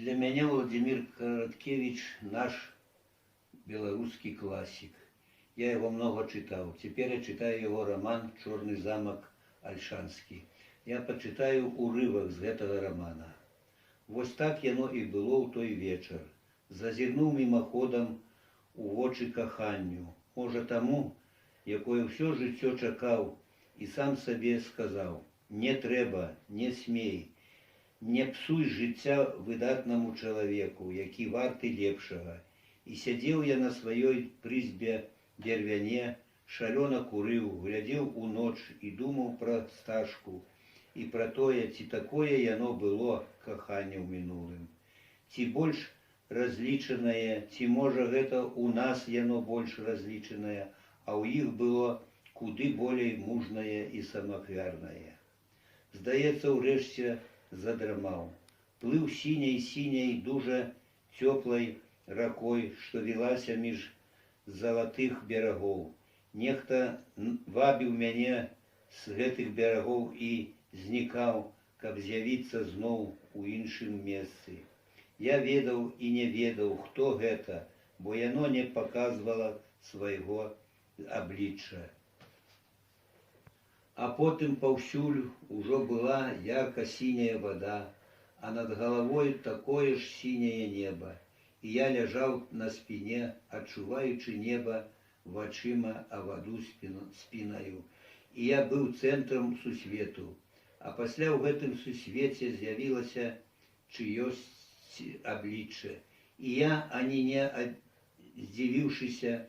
Для меня Владимир Короткевич наш белорусский классик. Я его много читал. Теперь я читаю его роман «Черный замок Ольшанский». Я почитаю урывок з гэтага романа. Вось так яно і было ў той вечар. Зазірнуў мімаходам у вочы каханню. Можа таму, якое ўсё жыццё чакаў, і сам сабе сказаў: не трэба, не смей, не псуй жыцця выдатнаму чалавеку, які варты лепшага. І сядзеў я на сваёй прызбе дервяне, шалёна курыў, глядзеў у ноч і думаў пра стажку, і пра тое, ці такое яно было каханне ў мінулым. Ці больш разлічанае, ці можа гэта ў нас яно больш разлічанае, а ў іх было куды болей мужнае і самаахвярнае. Здаецца, урэшце задрамаў. Плыў сіняй дужа цёплай ракой, што вілася між залатых берагоў. Нехта вабіў мяне з гэтых берагоў і знікаў, каб з'явіцца зноў у іншым месцы. Я ведаў і не ведаў, хто гэта, бо яно не паказвала свайго аблічча. А потым паўсюль ужо была ярка-сіняя вада, а над галавой такое ж сіняе неба. І я ляжаў на спіне, адчуваючы неба вачыма, а ваду спінаю. І я быў цэнтрам сусвету. А пасля ў гэтым сусвеце з'явілася чыёсьці аблічча. І я, ані не здзівіўшыся,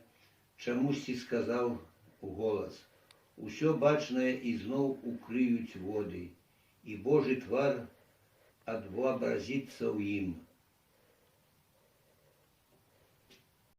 чамусьці сказаў уголас: усё бачнае ізноў укрыюць воды, і Божы твар адвобразіцца ў ім.